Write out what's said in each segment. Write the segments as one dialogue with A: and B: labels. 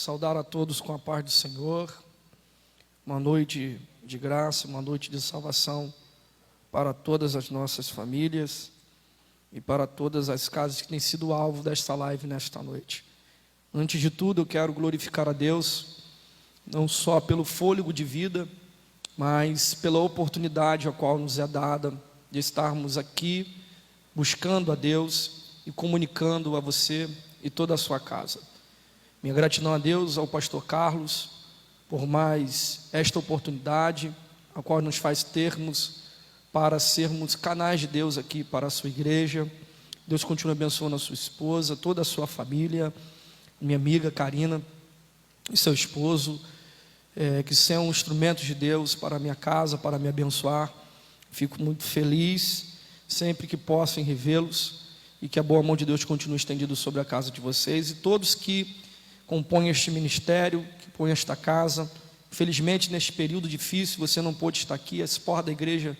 A: Saudar a todos com a paz do Senhor. Uma noite de graça, uma noite de salvação para todas as nossas famílias e para todas as casas que têm sido alvo desta live nesta noite. Antes de tudo, eu quero glorificar a Deus, não só pelo fôlego de vida, mas pela oportunidade a qual nos é dada de estarmos aqui buscando a Deus e comunicando a você e toda a sua casa. Minha gratidão a Deus, ao pastor Carlos, por mais esta oportunidade, a qual nos faz termos para sermos canais de Deus aqui para a sua igreja. Deus continue abençoando a sua esposa, toda a sua família, minha amiga Karina e seu esposo, que são instrumentos de Deus para a minha casa, para me abençoar. Fico muito feliz sempre que posso em revê-los e que a boa mão de Deus continue estendida sobre a casa de vocês e todos que compõem este ministério, que põem esta casa. Infelizmente, neste período difícil, você não pôde estar aqui, as portas da igreja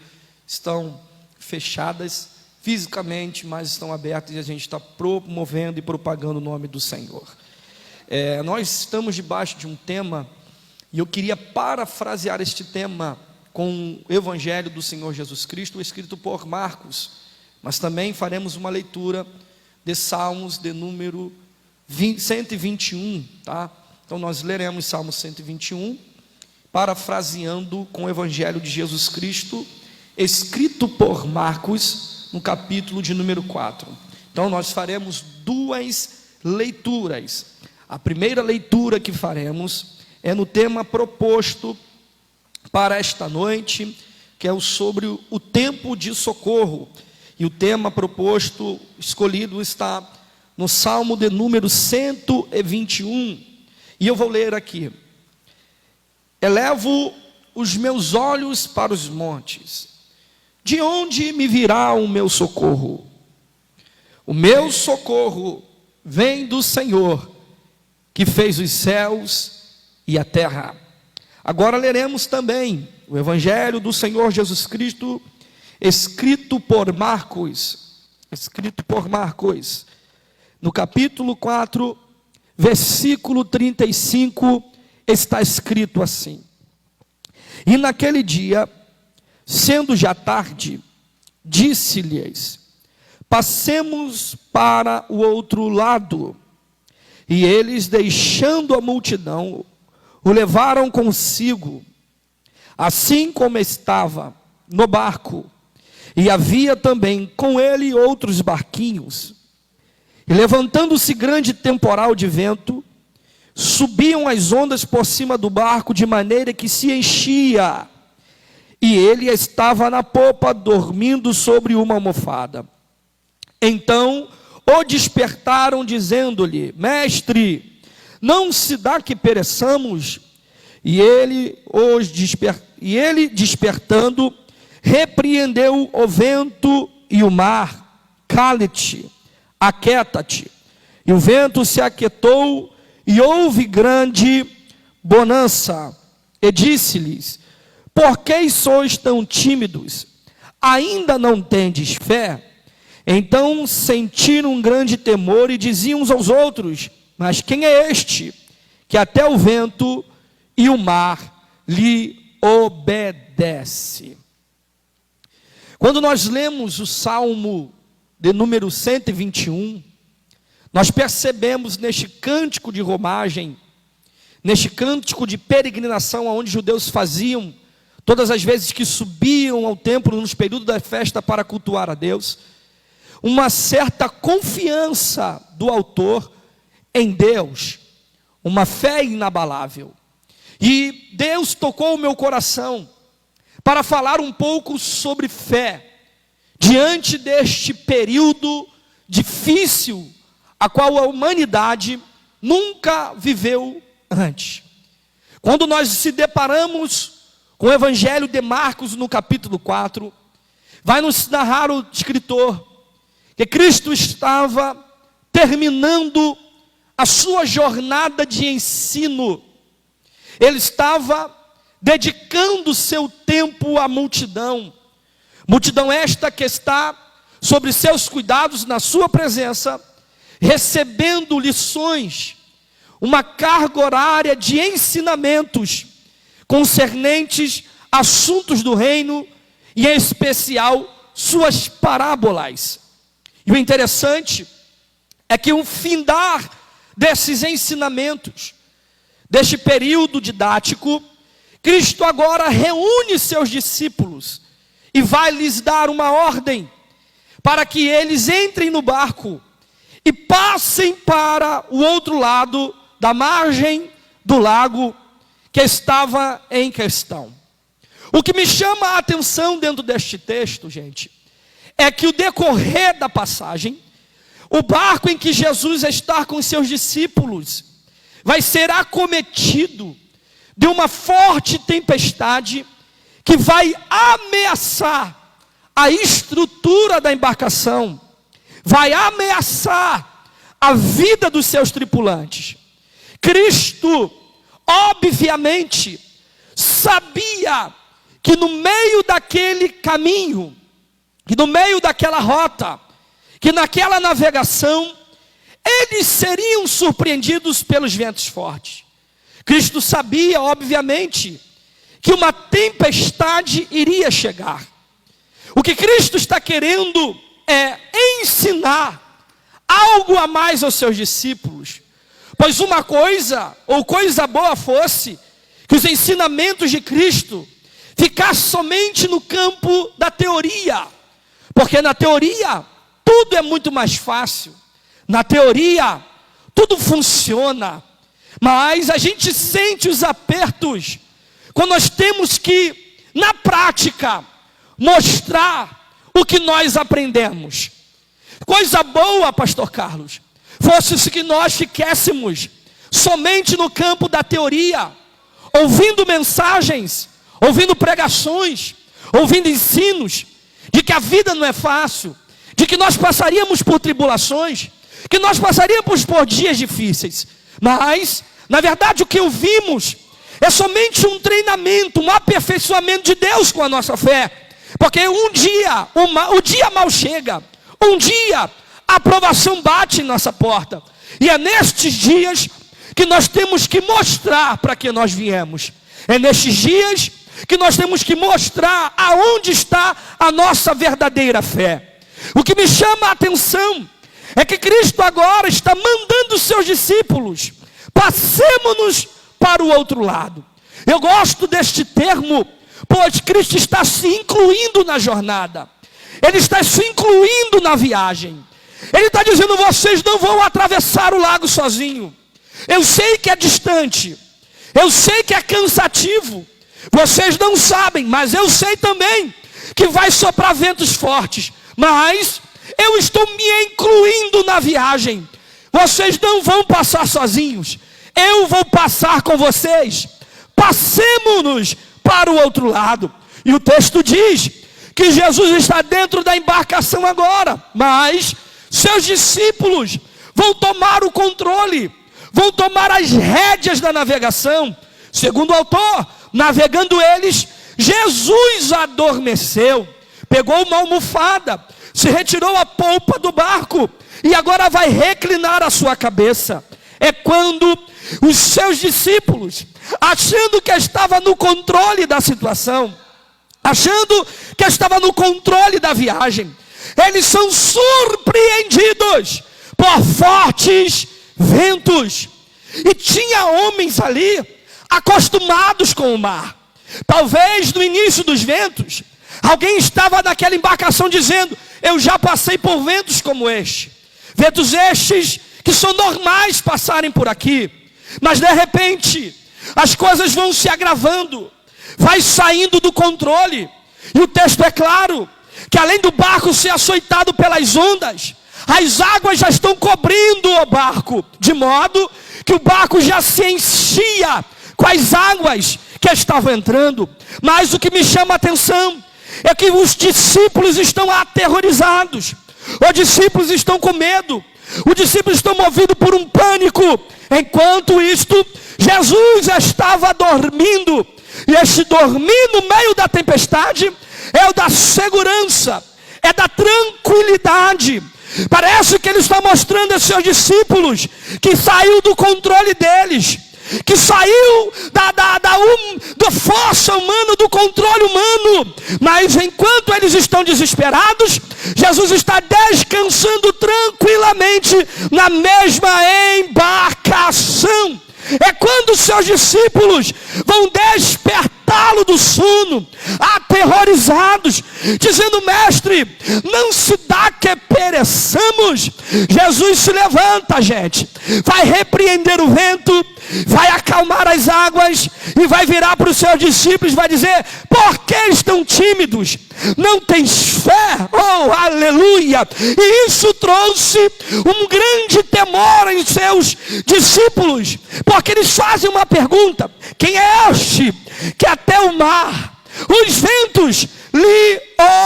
A: estão fechadas fisicamente, mas estão abertas e a gente está promovendo e propagando o nome do Senhor. Nós estamos debaixo de um tema, e eu queria parafrasear este tema com o Evangelho do Senhor Jesus Cristo, escrito por Marcos, mas também faremos uma leitura de Salmos de número 121, tá? Então nós leremos Salmo 121, parafraseando com o Evangelho de Jesus Cristo, escrito por Marcos, no capítulo de número 4. Então nós faremos duas leituras. A primeira leitura que faremos é no tema proposto para esta noite, que é sobre o tempo de socorro. E o tema proposto, escolhido, está no Salmo de número 121, e eu vou ler aqui: elevo os meus olhos para os montes, de onde me virá o meu socorro? O meu socorro vem do Senhor, que fez os céus e a terra. Agora leremos também o Evangelho do Senhor Jesus Cristo, escrito por Marcos, no capítulo 4, versículo 35, está escrito assim: e naquele dia, sendo já tarde, disse-lhes: passemos para o outro lado. E eles, deixando a multidão, o levaram consigo, assim como estava no barco, e havia também com ele outros barquinhos. E levantando-se grande temporal de vento, subiam as ondas por cima do barco, de maneira que se enchia, e ele estava na popa, dormindo sobre uma almofada. Então o despertaram, dizendo-lhe: mestre, não se dá que pereçamos? E ele despertando, repreendeu o vento e o mar: cale-te, aquieta-te. E o vento se aquietou, e houve grande bonança. E disse-lhes: por que sois tão tímidos? Ainda não tendes fé? Então sentiram um grande temor e diziam uns aos outros: mas quem é este, que até o vento e o mar lhe obedece? Quando nós lemos o Salmo de número 121, nós percebemos neste cântico de romagem, neste cântico de peregrinação, onde os judeus faziam todas as vezes que subiam ao templo nos períodos da festa para cultuar a Deus, uma certa confiança do autor em Deus, uma fé inabalável. E Deus tocou o meu coração para falar um pouco sobre fé, diante deste período difícil, a qual a humanidade nunca viveu antes. Quando nós se deparamos com o Evangelho de Marcos no capítulo 4, vai nos narrar o escritor que Cristo estava terminando a sua jornada de ensino. Ele estava dedicando seu tempo à multidão. Multidão esta que está sobre seus cuidados, na sua presença, recebendo lições, uma carga horária de ensinamentos concernentes a assuntos do reino, e em especial suas parábolas. E o interessante é que o findar desses ensinamentos, deste período didático, Cristo agora reúne seus discípulos e vai lhes dar uma ordem para que eles entrem no barco e passem para o outro lado da margem do lago que estava em questão. O que me chama a atenção dentro deste texto, gente, é que o decorrer da passagem, o barco em que Jesus está com seus discípulos vai ser acometido de uma forte tempestade que vai ameaçar a estrutura da embarcação, vai ameaçar a vida dos seus tripulantes. Cristo, obviamente, sabia que no meio daquele caminho, que no meio daquela rota, que naquela navegação, eles seriam surpreendidos pelos ventos fortes. Cristo sabia, obviamente, que uma tempestade iria chegar. O que Cristo está querendo é ensinar algo a mais aos seus discípulos. Pois uma coisa, ou coisa boa fosse, que os ensinamentos de Cristo ficassem somente no campo da teoria. Porque na teoria, tudo é muito mais fácil. Na teoria, tudo funciona. Mas a gente sente os apertos quando nós temos que, na prática, mostrar o que nós aprendemos. Coisa boa, pastor Carlos, fosse se que nós ficássemos somente no campo da teoria, ouvindo mensagens, ouvindo pregações, ouvindo ensinos, de que a vida não é fácil, de que nós passaríamos por tribulações, que nós passaríamos por dias difíceis. Mas, na verdade, o que ouvimos é somente um treinamento, um aperfeiçoamento de Deus com a nossa fé. Porque um dia, o dia mal chega, um dia a aprovação bate em nossa porta. E é nestes dias que nós temos que mostrar para que nós viemos. É nestes dias que nós temos que mostrar aonde está a nossa verdadeira fé. O que me chama a atenção é que Cristo agora está mandando os seus discípulos: passemos-nos para o outro lado. Eu gosto deste termo, pois Cristo está se incluindo na jornada. Ele está se incluindo na viagem. Ele está dizendo: vocês não vão atravessar o lago sozinho. Eu sei que é distante, eu sei que é cansativo, vocês não sabem, mas eu sei também que vai soprar ventos fortes. Mas eu estou me incluindo na viagem. Vocês não vão passar sozinhos, eu vou passar com vocês. Passemos-nos para o outro lado. E o texto diz que Jesus está dentro da embarcação agora, mas seus discípulos vão tomar o controle, vão tomar as rédeas da navegação. Segundo o autor, navegando eles, Jesus adormeceu, pegou uma almofada, se retirou a polpa do barco e agora vai reclinar a sua cabeça. É quando os seus discípulos, achando que estava no controle da situação, achando que estava no controle da viagem, eles são surpreendidos por fortes ventos. E tinha homens ali acostumados com o mar. Talvez no início dos ventos, alguém estava naquela embarcação dizendo: eu já passei por ventos como este. Ventos estes que são normais passarem por aqui. Mas de repente, as coisas vão se agravando, vai saindo do controle. E o texto é claro, que além do barco ser açoitado pelas ondas, as águas já estão cobrindo o barco, de modo que o barco já se enchia com as águas que estavam entrando. Mas o que me chama a atenção é que os discípulos estão aterrorizados, os discípulos estão com medo, os discípulos estão movidos por um pânico. Enquanto isto, Jesus estava dormindo. E este dormir no meio da tempestade é o da segurança, é da tranquilidade, Parece que ele está mostrando aos seus discípulos que saiu do controle deles, que saiu da força humana, do controle humano. Mas enquanto eles estão desesperados, Jesus está descansando tranquilamente na mesma embarcação. É quando os seus discípulos vão despertá-lo do sono, aterrorizados, dizendo: mestre, não se dá que pereçamos. Jesus se levanta, gente, vai repreender o vento, vai acalmar as águas e vai virar para os seus discípulos e vai dizer: por que estão tímidos? Não tens fé? Oh, aleluia! E isso trouxe um grande temor em seus discípulos, porque eles fazem uma pergunta: quem é este que até o mar, os ventos lhe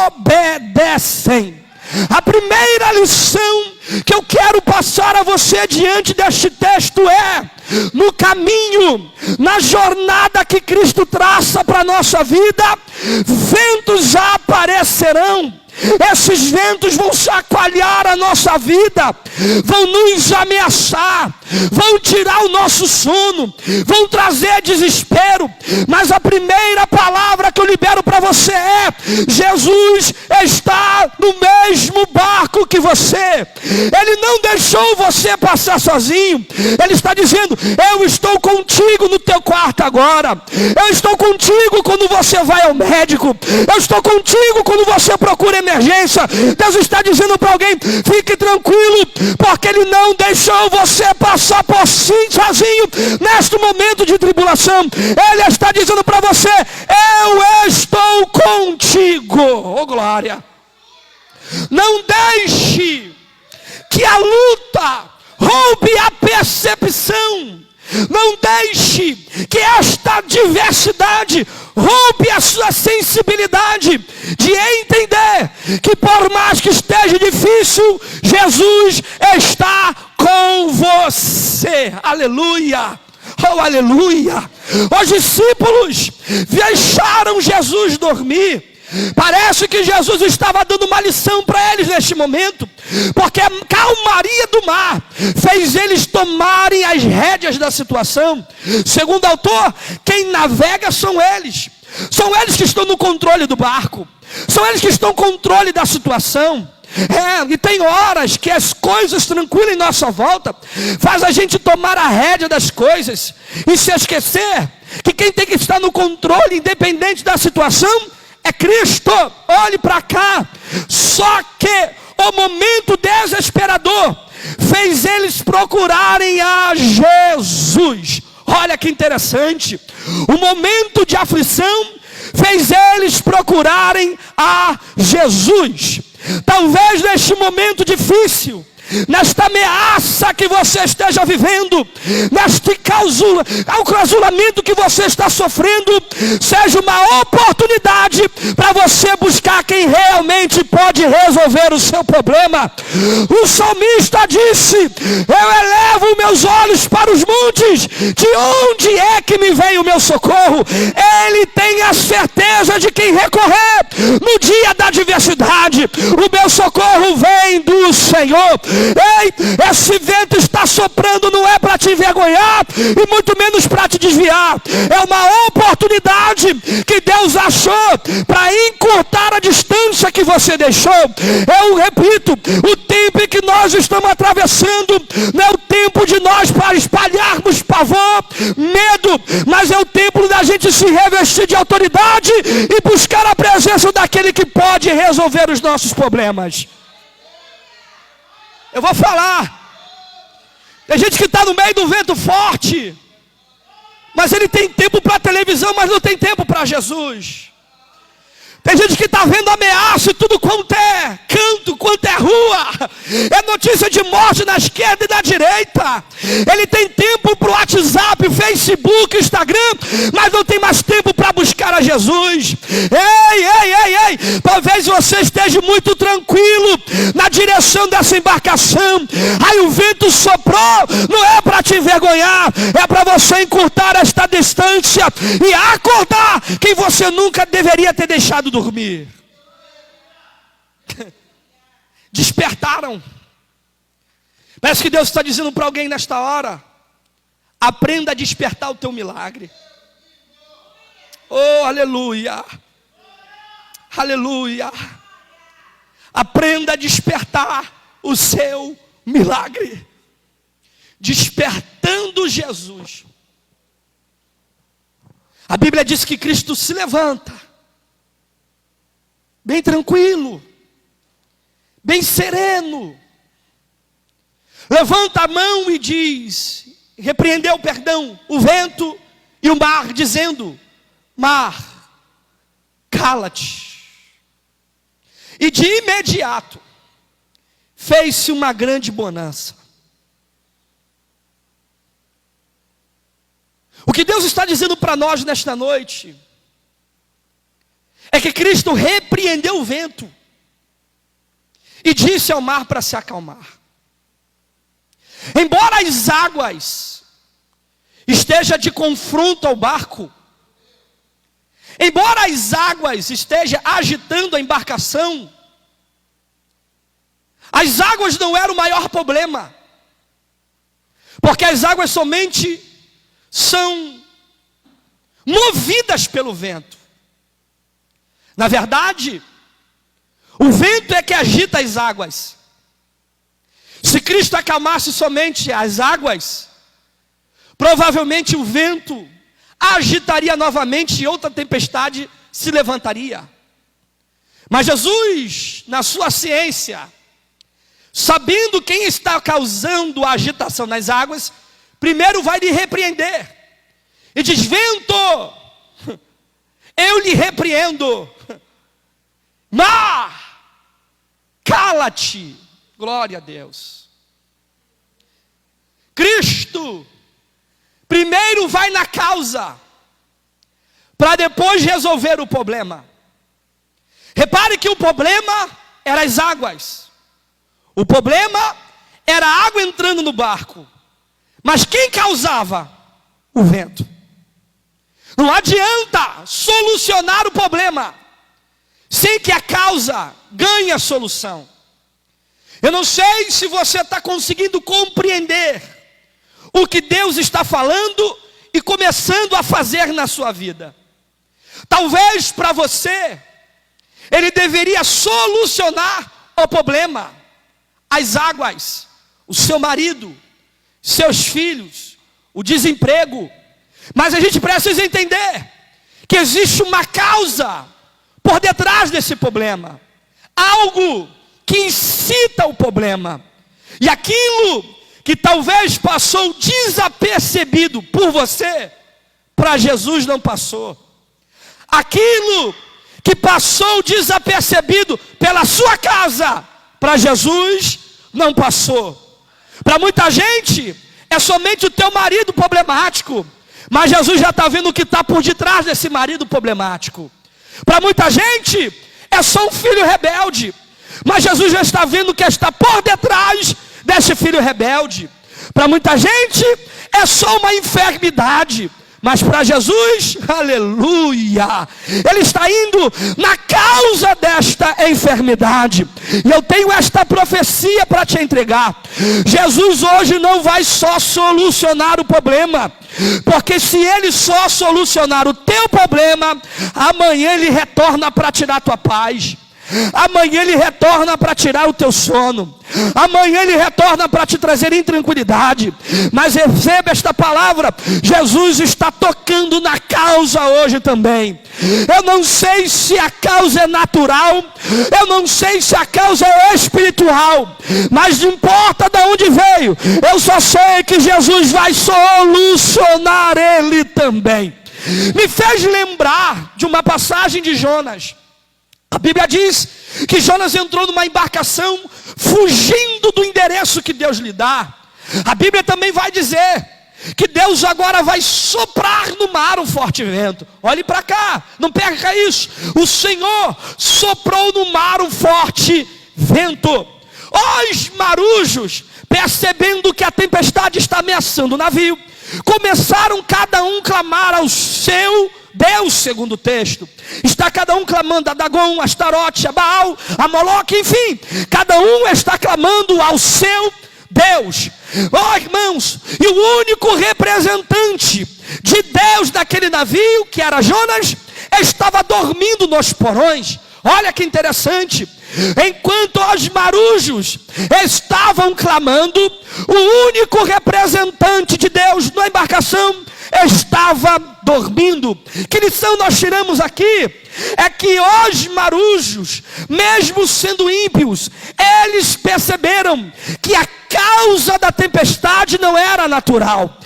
A: obedecem? A primeira lição que eu quero passar a você diante deste texto é: no caminho, na jornada que Cristo traça para a nossa vida, ventos aparecerão. Esses ventos vão chacoalhar a nossa vida, vão nos ameaçar, vão tirar o nosso sono, vão trazer desespero. Mas a primeira palavra que eu libero para você é: Jesus está no mesmo barco que você. Ele não deixou você passar sozinho. Ele está dizendo: eu estou contigo no teu quarto agora, eu estou contigo quando você vai ao médico, eu estou contigo quando você procura emergência. Deus está dizendo para alguém: fique tranquilo, porque Ele não deixou você passar por si sozinho neste momento de tribulação. Ele está dizendo para você: eu estou contigo. Oh, glória! Não deixe que a luta roube a percepção. Não deixe que esta diversidade roube a sua sensibilidade de entender que, por mais que esteja difícil, Jesus está com você. Aleluia! Oh, aleluia! Os discípulos deixaram Jesus dormir. Parece que Jesus estava dando uma lição para eles neste momento, porque a calmaria do mar fez eles tomarem as rédeas da situação. Segundo o autor, quem navega são eles que estão no controle do barco, são eles que estão no controle da situação. E tem horas que as coisas tranquilas em nossa volta faz a gente tomar a rédea das coisas e se esquecer que quem tem que estar no controle, independente da situação, é Cristo. Olhe para cá. Só que o momento desesperador fez eles procurarem a Jesus. Olha que interessante. O momento de aflição fez eles procurarem a Jesus. Talvez neste momento difícil, nesta ameaça que você esteja vivendo, neste enclausuramento que você está sofrendo, seja uma oportunidade para você buscar quem realmente pode resolver o seu problema. O salmista disse: eu elevo meus olhos para os montes, de onde é que me vem o meu socorro? Ele tem a certeza de quem recorrer no dia da adversidade. O meu socorro vem do Senhor. Ei, esse vento está soprando, não é para te envergonhar e muito menos para te desviar. É uma oportunidade que Deus achou para encurtar a distância que você deixou. Eu repito, o tempo em que nós estamos atravessando não é o tempo de nós para espalharmos pavor, medo, mas é o tempo da gente se revestir de autoridade e buscar a presença daquele que pode resolver os nossos problemas. Eu vou falar. Tem gente que está no meio do vento forte, mas ele tem tempo para televisão, mas não tem tempo para Jesus. Tem gente que está vendo ameaça e tudo quanto é canto, quanto é rua. É notícia de morte na esquerda e na direita. Ele tem tempo para o WhatsApp, Facebook, Instagram, mas não tem mais tempo para buscar a Jesus. Ei. Talvez você esteja muito tranquilo na direção dessa embarcação. Aí o vento soprou, não é para te envergonhar, é para você encurtar esta distância e acordar quem você nunca deveria ter deixado dormir. despertaram. Parece que Deus está dizendo para alguém nesta hora: aprenda a despertar o teu milagre. Oh, aleluia, aleluia. Aprenda a despertar o seu milagre. Despertando Jesus. A Bíblia diz que Cristo se levanta, bem tranquilo, bem sereno. Levanta a mão e diz, repreendeu, perdão, o vento e o mar, dizendo: mar, cala-te. E de imediato fez-se uma grande bonança. O que Deus está dizendo para nós nesta noite é que Cristo repreendeu o vento e disse ao mar para se acalmar. Embora as águas estejam de confronto ao barco, embora as águas estejam agitando a embarcação, as águas não eram o maior problema, porque as águas somente são movidas pelo vento. Na verdade, o vento é que agita as águas. Se Cristo acalmasse somente as águas, provavelmente o vento agitaria novamente e outra tempestade se levantaria. Mas Jesus, na sua ciência, sabendo quem está causando a agitação nas águas, primeiro vai lhe repreender. E diz: vento, eu lhe repreendo. Mar, cala-te. Glória a Deus. Cristo primeiro vai na causa, para depois resolver o problema. Repare que o problema era as águas. O problema era a água entrando no barco. Mas quem causava? O vento. Não adianta solucionar o problema sem que a causa ganhe a solução. Eu não sei se você está conseguindo compreender o que Deus está falando e começando a fazer na sua vida. Talvez para você, Ele deveria solucionar o problema, as águas, o seu marido, seus filhos, o desemprego. Mas a gente precisa entender que existe uma causa por detrás desse problema. Algo que incita o problema. E aquilo que talvez passou desapercebido por você, para Jesus não passou. Aquilo que passou desapercebido pela sua casa, para Jesus não passou. Para muita gente é somente o teu marido problemático, mas Jesus já está vendo o que está por detrás desse marido problemático. Para muita gente é só um filho rebelde, mas Jesus já está vendo o que está por detrás desse filho rebelde. Para muita gente é só uma enfermidade, mas para Jesus, aleluia, Ele está indo na causa desta enfermidade. E eu tenho esta profecia para te entregar. Jesus hoje não vai só solucionar o problema, porque se Ele só solucionar o teu problema, amanhã Ele retorna para tirar a tua paz. Amanhã Ele retorna para tirar o teu sono. Amanhã Ele retorna para te trazer intranquilidade. Mas receba esta palavra: Jesus está tocando na causa hoje também. Eu não sei se a causa é natural, eu não sei se a causa é espiritual, mas não importa de onde veio, eu só sei que Jesus vai solucionar ele também. Me fez lembrar de uma passagem de Jonas. A Bíblia diz que Jonas entrou numa embarcação fugindo do endereço que Deus lhe dá. A Bíblia também vai dizer que Deus agora vai soprar no mar um forte vento. Olhe para cá, não perca isso. O Senhor soprou no mar um forte vento. Os marujos, percebendo que a tempestade está ameaçando o navio, começaram cada um a clamar ao seu Deus, segundo o texto. Está cada um clamando a Dagon, a Astarote, a Baal, a Moloque, enfim. Cada um está clamando ao seu Deus. Oh, irmãos, e o único representante de Deus naquele navio, que era Jonas, estava dormindo nos porões. Olha que interessante. Enquanto os marujos estavam clamando, o único representante de Deus na embarcação estava dormindo. Que lição nós tiramos aqui? É que os marujos, mesmo sendo ímpios, eles perceberam que a causa da tempestade não era natural.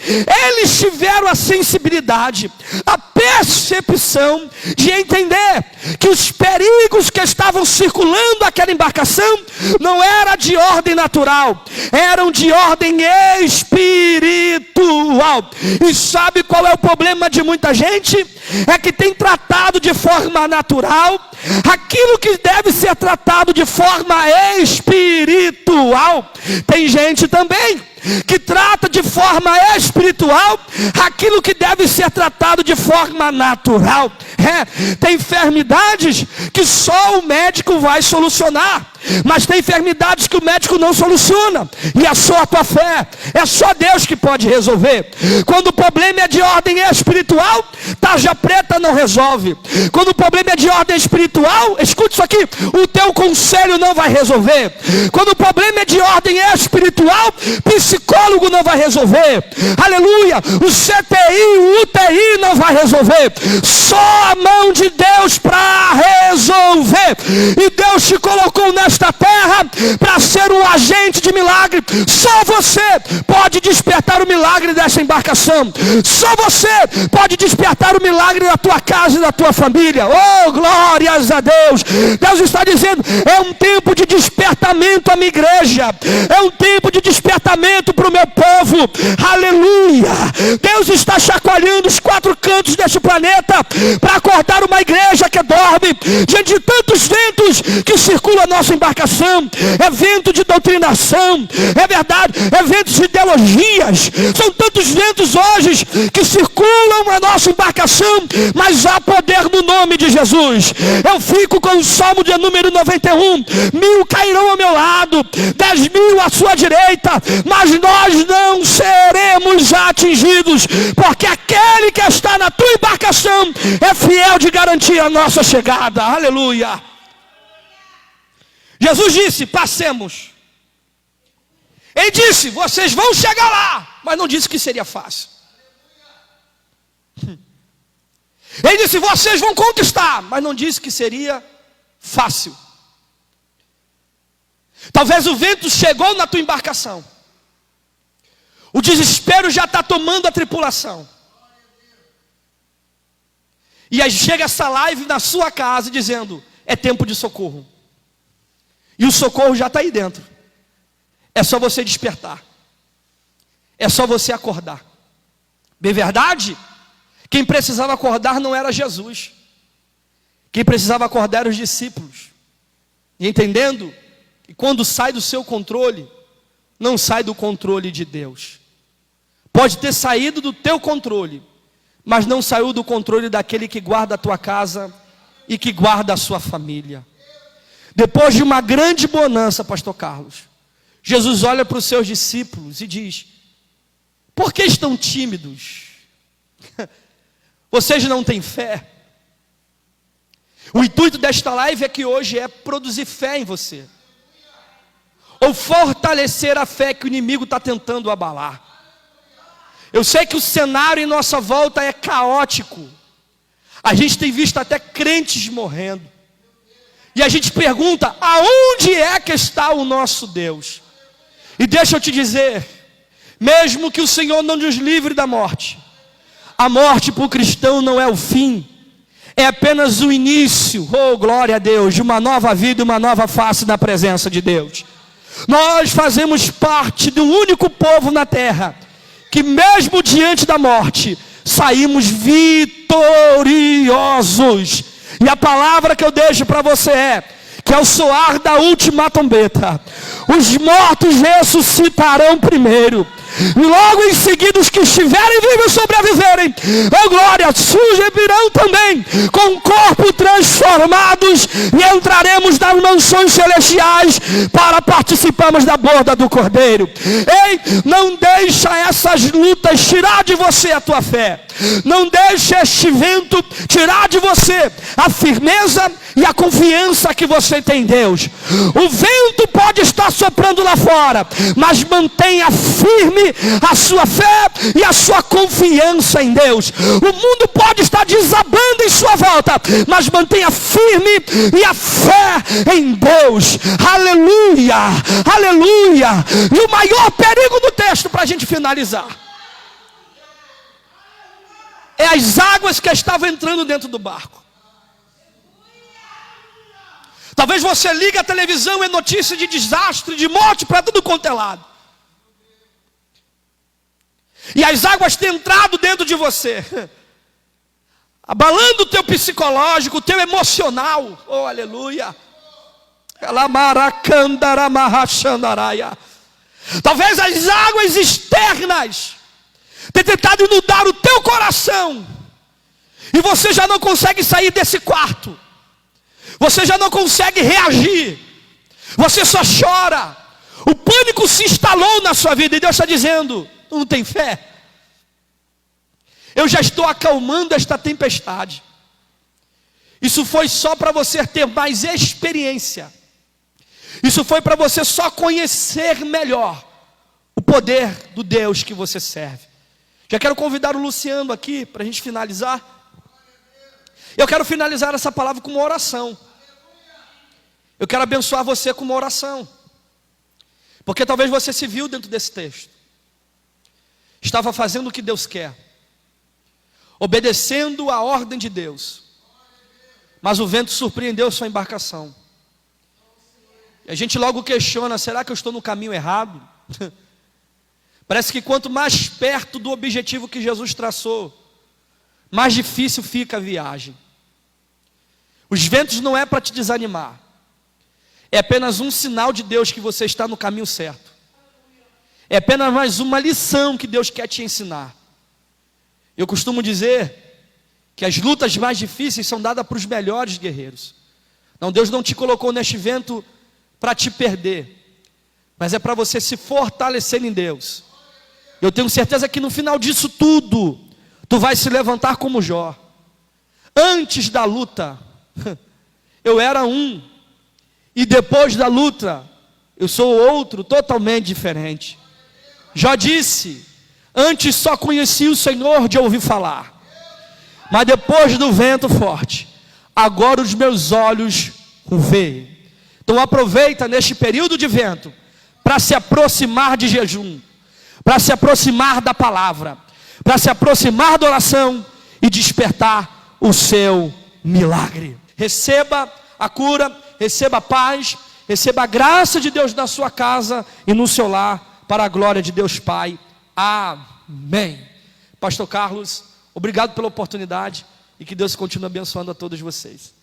A: Eles tiveram a sensibilidade, a percepção de entender que os perigos que estavam circulando aquela embarcação não era de ordem natural, eram de ordem espiritual. E sabe qual é o problema de muita gente? É que tem tratado de forma natural aquilo que deve ser tratado de forma espiritual. Tem gente também que trata de forma espiritual aquilo que deve ser tratado de forma natural. Tem enfermidades que só o médico vai solucionar, mas tem enfermidades que o médico não soluciona, e é só a tua fé, é só Deus que pode resolver. Quando o problema é de ordem espiritual, tarja preta não resolve. Quando o problema é de ordem espiritual, escute isso aqui, o teu conselho não vai resolver. Quando o problema é de ordem espiritual, psicólogo não vai resolver. Aleluia. O CTI, o UTI não vai resolver. Só a mão de Deus para resolver. E Deus te colocou nesta terra para ser um agente de milagre. Só você pode despertar o milagre dessa embarcação. Só você pode despertar o milagre da tua casa e da tua família. Oh, glórias a Deus. Deus está dizendo, é um tempo de despertamento à minha igreja. É um tempo de despertamento para o meu povo. Aleluia. Deus está chacoalhando os quatro cantos deste planeta para acordar uma igreja que dorme diante de tantos ventos que circulam a nossa embarcação. É vento de doutrinação, é verdade, é ventos de ideologias. São tantos ventos hoje que circulam a nossa embarcação, mas há poder no nome de Jesus. Eu fico com o Salmo de número 91. 1000 cairão ao meu lado, 10.000 à sua direita, mas nós não seremos atingidos, porque aquele que está na tua embarcação é fiel de garantir a nossa chegada. Aleluia. Jesus disse, passemos. Ele disse, vocês vão chegar lá, mas não disse que seria fácil. Ele disse, vocês vão conquistar, mas não disse que seria fácil. Talvez o vento chegou na tua embarcação. O desespero já está tomando a tripulação. E aí chega essa live na sua casa dizendo, é tempo de socorro. E o socorro já está aí dentro. É só você despertar. É só você acordar. Bem verdade? Quem precisava acordar não era Jesus. Quem precisava acordar eram os discípulos. E entendendo que quando sai do seu controle, não sai do controle de Deus. Pode ter saído do teu controle, mas não saiu do controle daquele que guarda a tua casa e que guarda a sua família. Depois de uma grande bonança, pastor Carlos, Jesus olha para os seus discípulos e diz, por que estão tímidos? Vocês não têm fé? O intuito desta live é que hoje é produzir fé em você, ou fortalecer a fé que o inimigo está tentando abalar. Eu sei que o cenário em nossa volta é caótico. A gente tem visto até crentes morrendo. E a gente pergunta, aonde é que está o nosso Deus? E deixa eu te dizer, mesmo que o Senhor não nos livre da morte, a morte para o cristão não é o fim, é apenas o início, oh glória a Deus, de uma nova vida, uma nova face na presença de Deus. Nós fazemos parte de um único povo na terra, que mesmo diante da morte, saímos vitoriosos. E a palavra que eu deixo para você é, que ao soar da última trombeta, os mortos ressuscitarão primeiro. E logo em seguida os que estiverem vivos e sobreviverem, oh glória, surgirão também com corpo transformados e entraremos nas mansões celestiais para participarmos da boda do Cordeiro. Ei, não deixa essas lutas tirar de você a tua fé. Não deixe este vento tirar de você a firmeza e a confiança que você tem em Deus. O vento pode estar soprando lá fora, mas mantenha firme a sua fé e a sua confiança em Deus. O mundo pode estar desabando em sua volta, mas mantenha firme e a fé em Deus. Aleluia, aleluia. E o maior perigo do texto, para a gente finalizar, é as águas que estavam entrando dentro do barco. Talvez você ligue a televisão, é notícia de desastre, de morte para tudo quanto é lado. E as águas têm entrado dentro de você, abalando o teu psicológico, o teu emocional. Oh, aleluia. Talvez as águas externas tenham tentado inundar o teu coração, e você já não consegue sair desse quarto. Você já não consegue reagir. Você só chora. O pânico se instalou na sua vida, e Deus está dizendo: tu não tem fé? Eu já estou acalmando esta tempestade. Isso foi só para você ter mais experiência. Isso foi para você só conhecer melhor o poder do Deus que você serve. Já quero convidar o Luciano aqui para a gente finalizar. Eu quero finalizar essa palavra com uma oração. Eu quero abençoar você com uma oração, porque talvez você se viu dentro desse texto. Estava fazendo o que Deus quer, obedecendo a ordem de Deus, mas o vento surpreendeu sua embarcação. E a gente logo questiona: será que eu estou no caminho errado? Parece que quanto mais perto do objetivo que Jesus traçou, mais difícil fica a viagem. Os ventos não é para te desanimar, é apenas um sinal de Deus que você está no caminho certo. É apenas mais uma lição que Deus quer te ensinar. Eu costumo dizer que as lutas mais difíceis são dadas para os melhores guerreiros. Não, Deus não te colocou neste vento para te perder, mas é para você se fortalecer em Deus. Eu tenho certeza que no final disso tudo, tu vai se levantar como Jó. Antes da luta, eu era um, e depois da luta, eu sou outro totalmente diferente. Jó disse: antes só conheci o Senhor de ouvir falar, mas depois do vento forte, agora os meus olhos o veem. Então aproveita neste período de vento para se aproximar de jejum, para se aproximar da palavra, para se aproximar da oração e despertar o seu milagre. Receba a cura, receba a paz, receba a graça de Deus na sua casa e no seu lar, para a glória de Deus Pai. Amém. Pastor Carlos, obrigado pela oportunidade, e que Deus continue abençoando a todos vocês.